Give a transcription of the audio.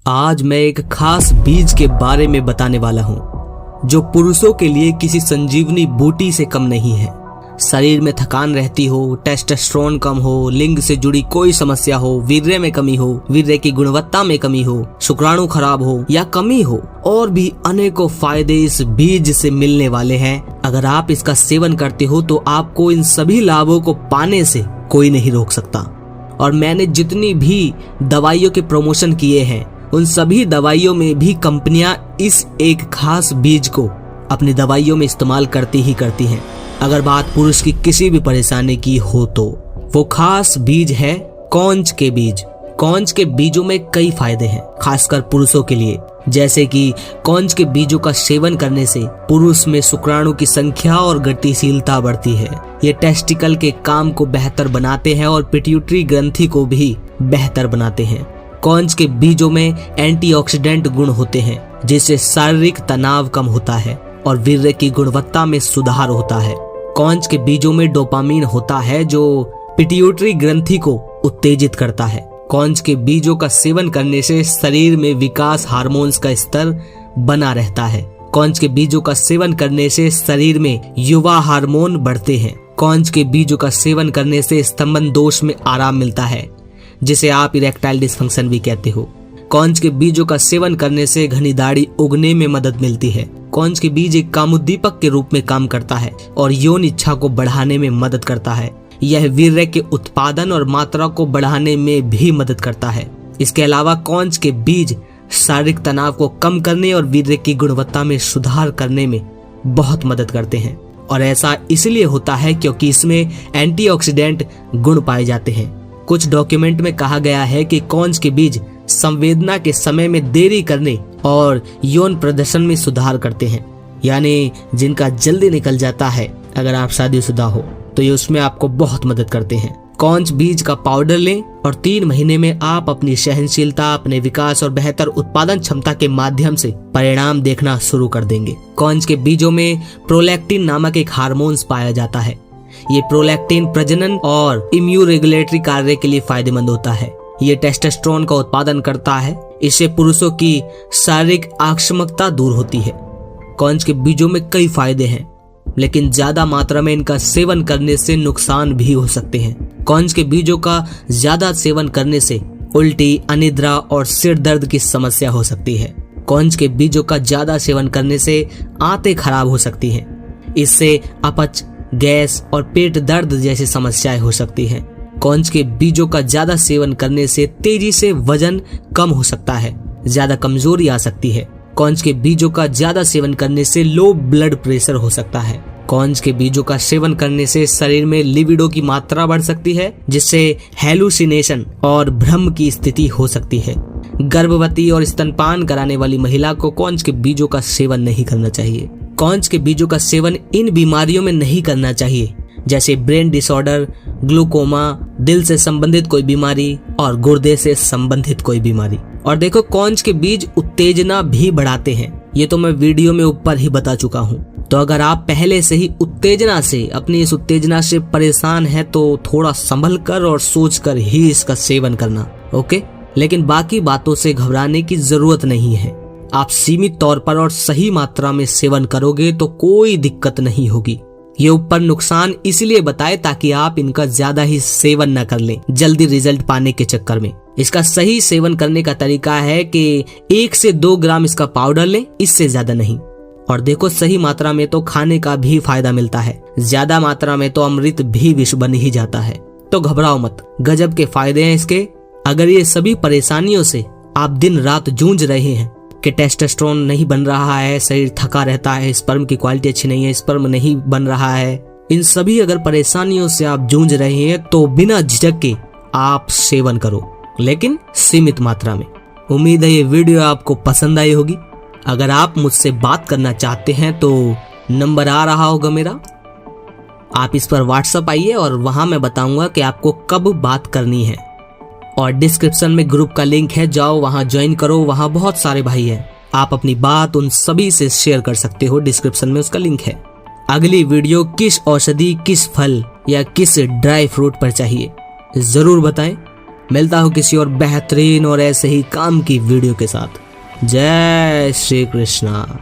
आज मैं एक खास बीज के बारे में बताने वाला हूँ जो पुरुषों के लिए किसी संजीवनी बूटी से कम नहीं है। शरीर में थकान रहती हो, टेस्टोस्टेरोन कम हो, लिंग से जुड़ी कोई समस्या हो, वीर्य में कमी हो, वीर्य की गुणवत्ता में कमी हो, शुक्राणु खराब हो या कमी हो, और भी अनेकों फायदे इस बीज से मिलने वाले हैं। अगर आप इसका सेवन करते हो तो आपको इन सभी लाभों को पाने से कोई नहीं रोक सकता। और मैंने जितनी भी दवाइयों के प्रमोशन किए हैं उन सभी दवाइयों में भी कंपनियां इस एक खास बीज को अपनी दवाइयों में इस्तेमाल करती ही करती हैं। अगर बात पुरुष की किसी भी परेशानी की हो तो वो खास बीज है कौंच के बीज। कौंच के बीजों में कई फायदे हैं, खासकर पुरुषों के लिए, जैसे कि कौंच के बीजों का सेवन करने से पुरुष में शुक्राणु की संख्या और गतिशीलता बढ़ती है। ये टेस्टिकल के काम को बेहतर बनाते हैं और पिट्यूटरी ग्रंथि को भी बेहतर बनाते हैं। कौंच के बीजों में एंटीऑक्सीडेंट गुण होते हैं जिससे शारीरिक तनाव कम होता है और वीर्य की गुणवत्ता में सुधार होता है। कौंच के बीजों में डोपामीन होता है जो पिट्यूटरी ग्रंथि को उत्तेजित करता है। कौंच के बीजों का सेवन करने से शरीर में विकास हार्मोन्स का स्तर बना रहता है। कौंच के बीजों का सेवन करने से शरीर में युवा हार्मोन बढ़ते हैं। कौंच के बीजों का सेवन करने से स्तंभन दोष में आराम मिलता है जिसे आप इरेक्टाइल डिस्फंक्शन भी कहते हो। कौंच के बीजों का सेवन करने से घनी दाढ़ी उगने में मदद मिलती है। कौंच के बीज एक कामोद्दीपक के रूप में काम करता है और यौन इच्छा को बढ़ाने में मदद करता है। यह वीर्य के उत्पादन और मात्रा को बढ़ाने में भी मदद करता है। इसके अलावा कौंच के बीज शारीरिक तनाव को कम करने और वीर्य की गुणवत्ता में सुधार करने में बहुत मदद करते हैं। और ऐसा इसलिए होता है क्योंकि इसमें एंटीऑक्सीडेंट गुण पाए जाते हैं। कुछ डॉक्यूमेंट में कहा गया है कि कौंच के बीज संवेदना के समय में देरी करने और यौन प्रदर्शन में सुधार करते हैं, यानी जिनका जल्दी निकल जाता है अगर आप शादीशुदा हो तो ये उसमें आपको बहुत मदद करते हैं। कौंच बीज का पाउडर लें और 3 महीने में आप अपनी सहनशीलता, अपने विकास और बेहतर उत्पादन क्षमता के माध्यम से परिणाम देखना शुरू कर देंगे। कौंच के बीजों में प्रोलैक्टिन नामक एक हार्मोन पाया जाता है। ये प्रोलैक्टिन प्रजनन और इम्यून रेगुलेटरी कार्य के लिए फायदेमंद होता है। ये टेस्टोस्टेरोन का उत्पादन करता है। इससे पुरुषों की शारीरिक आक्रामकता दूर होती है। कौंच के बीजों में कई फायदे हैं, लेकिन ज्यादा मात्रा में इनका सेवन करने से नुकसान भी हो सकते हैं। कौंच के बीजों का ज्यादा सेवन करने से उल्टी, अनिद्रा और सिर दर्द की समस्या हो सकती है। कौंच के बीजों का ज्यादा सेवन करने से आंतें खराब हो सकती हैं। इससे अपच, गैस और पेट दर्द जैसी समस्याएं हो सकती हैं। कौंच के बीजों का ज्यादा सेवन करने से तेजी से वजन कम हो सकता है, ज्यादा कमजोरी आ सकती है। कौंच के बीजों का ज्यादा सेवन करने से लो ब्लड प्रेशर हो सकता है। कौंच के बीजों का सेवन करने से शरीर में लिबिडो की मात्रा बढ़ सकती है जिससे हैलुसिनेशन और भ्रम की स्थिति हो सकती है। गर्भवती और स्तनपान कराने वाली महिला को कौंच के बीजों का सेवन नहीं करना चाहिए। कौंच के बीजों का सेवन इन बीमारियों में नहीं करना चाहिए जैसे ब्रेन डिसऑर्डर, ग्लूकोमा, दिल से संबंधित कोई बीमारी और गुर्दे से संबंधित कोई बीमारी। और देखो, कौंच के बीज उत्तेजना भी बढ़ाते हैं। ये तो मैं वीडियो में ऊपर ही बता चुका हूँ। तो अगर आप पहले से ही उत्तेजना से, अपनी इस उत्तेजना से परेशान हैं तो थोड़ा संभल कर और सोच कर ही इसका सेवन करना, ओके। लेकिन बाकी बातों से घबराने की जरूरत नहीं है। आप सीमित तौर पर और सही मात्रा में सेवन करोगे तो कोई दिक्कत नहीं होगी। ये ऊपर नुकसान इसलिए बताए ताकि आप इनका ज्यादा ही सेवन न कर लें जल्दी रिजल्ट पाने के चक्कर में। इसका सही सेवन करने का तरीका है कि 1 से 2 ग्राम इसका पाउडर लें, इससे ज्यादा नहीं। और देखो, सही मात्रा में तो खाने का भी फायदा मिलता है, ज्यादा मात्रा में तो अमृत भी विष बन ही जाता है। तो घबराओ मत, गजब के फायदे हैं इसके। अगर ये सभी परेशानियों से आप दिन रात जूझ रहे हैं कि टेस्टोस्टेरोन नहीं बन रहा है, शरीर थका रहता है, स्पर्म की क्वालिटी अच्छी नहीं है, स्पर्म नहीं बन रहा है, इन सभी अगर परेशानियों से आप जूझ रहे हैं तो बिना झिझक के आप सेवन करो, लेकिन सीमित मात्रा में। उम्मीद है ये वीडियो आपको पसंद आई होगी। अगर आप मुझसे बात करना चाहते हैं तो नंबर आ रहा होगा मेरा, आप इस पर व्हाट्सएप आइए और वहां मैं बताऊंगा कि आपको कब बात करनी है। और डिस्क्रिप्शन में ग्रुप का लिंक है, जाओ वहां ज्वाइन करो, वहां बहुत सारे भाई हैं। आप अपनी बात उन सभी से शेयर कर सकते हो, डिस्क्रिप्शन में उसका लिंक है। अगली वीडियो किस औषधि, किस फल या किस ड्राई फ्रूट पर चाहिए जरूर बताएं। मिलता हूँ किसी और बेहतरीन और ऐसे ही काम की वीडियो के साथ। जय श्री कृष्णा।